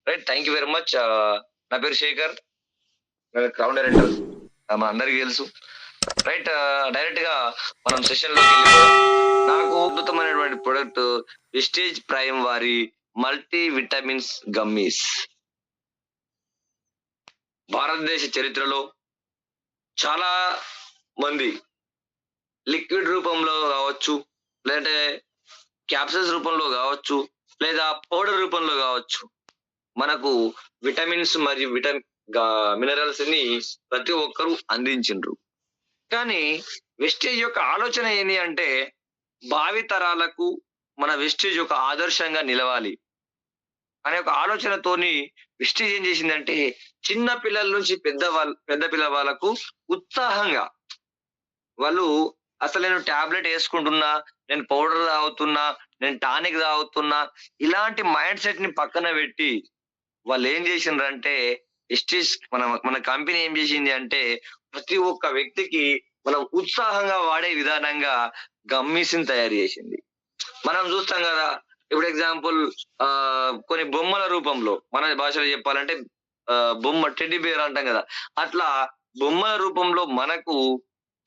Right. Thank you very much. నా పేరు శేఖర్. నేను క్రౌన్ డైరెక్టర్. మన అందరికీ తెలుసు. రైట్. డైరెక్ట్ గా మనం సెషన్ లోకి వెళ్ళిపోదాం. నాకు అద్భుతమైనటువంటి ప్రొడక్ట్ విస్టేజ్ ప్రైమ్ వారి మల్టీ విటమిన్స్ గమ్మీస్. భారతదేశ చరిత్రలో చాలా మంది లిక్విడ్ రూపంలో కావచ్చు, లేదంటే క్యాప్సూల్స్ రూపంలో కావచ్చు, లేదా పౌడర్ రూపంలో కావచ్చు, మనకు విటమిన్స్ మరియు మినరల్స్ ని ప్రతి ఒక్కరూ అందించిండ్రు. కానీ వెస్టేజ్ యొక్క ఆలోచన ఏంటి అంటే భావి తరాలకు మన వెస్టేజ్ ఒక ఆదర్శంగా నిలవాలి అనే ఒక ఆలోచనతోని వెస్టేజ్ ఏం చేసిందంటే చిన్న పిల్లల నుంచి పెద్ద పిల్ల వాళ్ళకు ఉత్సాహంగా వాళ్ళు అసలు నేను టాబ్లెట్ వేసుకుంటున్నా, నేను పౌడర్ తాగుతున్నా, నేను టానిక్ తాగుతున్నా, ఇలాంటి మైండ్ సెట్ ని పక్కన పెట్టి వాళ్ళు ఏం చేసిండ్రంటే వెస్టేజ్ మన కంపెనీ ఏం చేసింది అంటే ప్రతి ఒక్క వ్యక్తికి మనం ఉత్సాహంగా వాడే విధానంగా గమ్మీస్ ని తయారు చేసింది. మనం చూస్తాం కదా, ఇప్పుడు ఎగ్జాంపుల్ కొన్ని బొమ్మల రూపంలో మన భాషలో చెప్పాలంటే బొమ్మ టెడ్డీ బేర్ అంటాం కదా, అట్లా బొమ్మల రూపంలో మనకు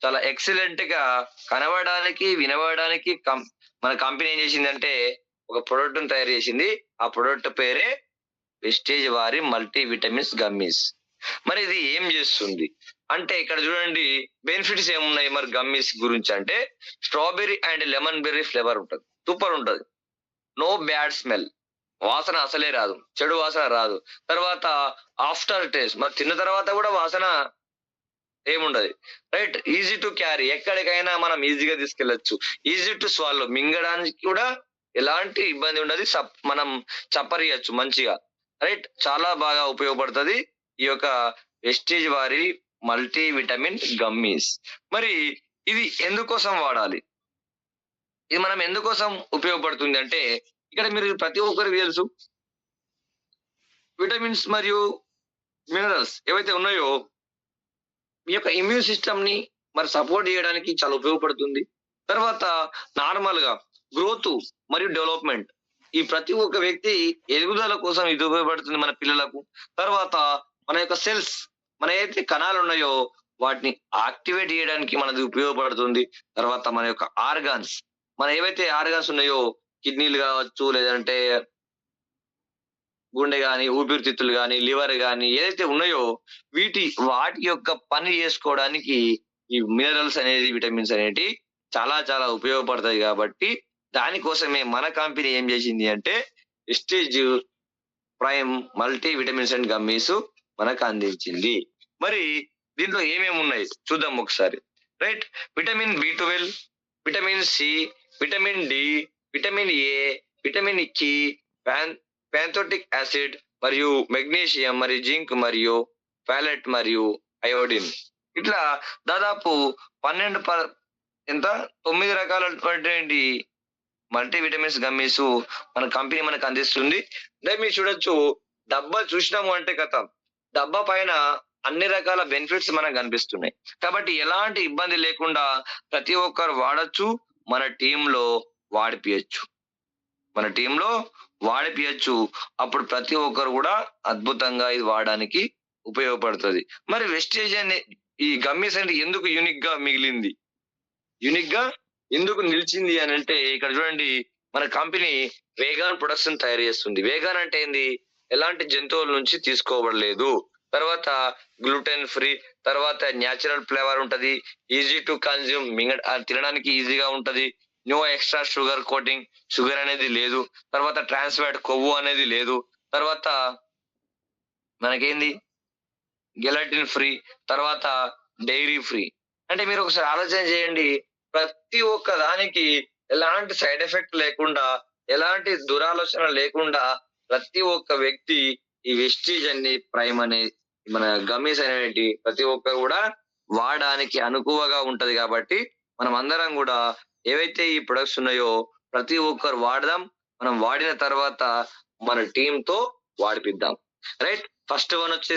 చాలా ఎక్సలెంట్ గా కనబడడానికి వినబడడానికి మన కంపెనీ ఏం చేసిందంటే ఒక ప్రొడక్ట్ ని తయారు చేసింది. ఆ ప్రొడక్ట్ పేరే వెస్టేజ్ వారి మల్టీ విటమిన్స్ గమ్మీస్. మరి ఇది ఏం చేస్తుంది అంటే ఇక్కడ చూడండి బెనిఫిట్స్ ఏమున్నాయి మరి గమ్మీస్ గురించి అంటే strawberry and lemon berry flavour ఉంటది, సూపర్ ఉంటది. నో బ్యాడ్ స్మెల్, వాసన అసలే రాదు, చెడు వాసన రాదు. తర్వాత ఆఫ్టర్ టేస్ట్, మరి తిన్న తర్వాత కూడా వాసన ఏముండదు. రైట్. ఈజీ టు క్యారీ, ఎక్కడికైనా మనం ఈజీగా తీసుకెళ్లొచ్చు. ఈజీ టు స్వాలో, మింగడానికి కూడా ఎలాంటి ఇబ్బంది ఉండదు, మనం చప్పరియచ్చు మంచిగా. రైట్. చాలా బాగా ఉపయోగపడుతుంది ఈ యొక్క వెస్టేజ్ వారి మల్టీ విటమిన్ గమ్మీస్. మరి ఇది ఎందుకోసం వాడాలి, ఇది మనం ఎందుకోసం ఉపయోగపడుతుంది అంటే ఇక్కడ మీరు ప్రతి ఒక్కరికి తెలుసు విటమిన్స్ మరియు మినరల్స్ ఏవైతే ఉన్నాయో మీ యొక్క ఇమ్యూన్ సిస్టమ్ ని మరి సపోర్ట్ చేయడానికి చాలా ఉపయోగపడుతుంది. తర్వాత నార్మల్ గా గ్రోత్ మరియు డెవలప్మెంట్, ఈ ప్రతి ఒక్క వ్యక్తి ఎదుగుదల కోసం ఇది ఉపయోగపడుతుంది మన పిల్లలకు. తర్వాత మన యొక్క సెల్స్, మన ఏదైతే కణాలు ఉన్నాయో వాటిని యాక్టివేట్ చేయడానికి మనది ఉపయోగపడుతుంది. తర్వాత మన యొక్క ఆర్గాన్స్, మన ఏవైతే ఆర్గాన్స్ ఉన్నాయో కిడ్నీలు కావచ్చు, లేదంటే గుండె గాని, ఊపిరితిత్తులు గాని, లివర్ గాని ఏదైతే ఉన్నాయో వాటి యొక్క పని చేసుకోవడానికి ఈ మినరల్స్ అనేది, విటమిన్స్ అనేటి చాలా చాలా ఉపయోగపడతాయి. కాబట్టి దానికోసమే మన కంపెనీ ఏం చేసింది అంటే Vestige Prime multi vitamins and gummies మనకు అందించింది. మరి దీంట్లో ఏమేమి ఉన్నాయి చూద్దాం ఒకసారి. Right. Vitamin B12, vitamin C, vitamin D, vitamin A, vitamin K, pantothenic acid మరియు మెగ్నీషియం మరియు జింక్ మరియు ప్యాలెట్ మరియు అయోడిన్, ఇట్లా దాదాపు 9 రకాలైనటువంటి మల్టీ విటమిన్స్ గమ్మీస్ మన కంపెనీ మనకు అందిస్తుంది. మీరు చూడొచ్చు, డబ్బా చూసినాము అంటే కథ డబ్బా పైన అన్ని రకాల బెనిఫిట్స్ మనకు కనిపిస్తున్నాయి. కాబట్టి ఎలాంటి ఇబ్బంది లేకుండా ప్రతి ఒక్కరు వాడచ్చు, మన టీంలో వాడిపియచ్చు. అప్పుడు ప్రతి ఒక్కరు కూడా అద్భుతంగా ఇది వాడడానికి ఉపయోగపడుతుంది. మరి వెస్టేజ్ అనే ఈ గమ్మీస్ అంటే ఎందుకు యూనిక్ గా ఎందుకు నిలిచింది అని అంటే ఇక్కడ చూడండి, మన కంపెనీ వేగాన్ ప్రొడక్ట్స్ తయారు చేస్తుంది. వేగాన్ అంటే ఏంది, ఎలాంటి జంతువుల నుంచి తీసుకోబడలేదు. తర్వాత గ్లూటెన్ ఫ్రీ, తర్వాత న్యాచురల్ ఫ్లేవర్ ఉంటది, ఈజీ టు కన్జ్యూమ్, తినడానికి ఈజీగా ఉంటది, no extra sugar coating, sugar అనేది లేదు, తర్వాత ట్రాన్స్ ఫ్యాట్, కొవ్వు అనేది లేదు, తర్వాత మనకేంది గెలటిన్ ఫ్రీ, తర్వాత డైరీ ఫ్రీ. అంటే మీరు ఒకసారి ఆలోచన చేయండి, ప్రతి ఒక్క దానికి ఎలాంటి సైడ్ ఎఫెక్ట్ లేకుండా, ఎలాంటి దురాలోచన లేకుండా ప్రతి ఒక్క వ్యక్తి ఈ వెస్టేజ్ అనే ప్రైమ్ అనే మన గమ్మీస్ అనేవి ప్రతి ఒక్కరు కూడా వాడడానికి అనుకువగా ఉంటది. కాబట్టి మనం అందరం కూడా ఏవైతే ఈ ప్రొడక్ట్స్ ఉన్నాయో ప్రతి ఒక్కరు వాడదాం. మనం వాడిన తర్వాత మన టీమ్ తో వాడిపిద్దాం. రైట్. ఫస్ట్ వన్ వచ్చేసి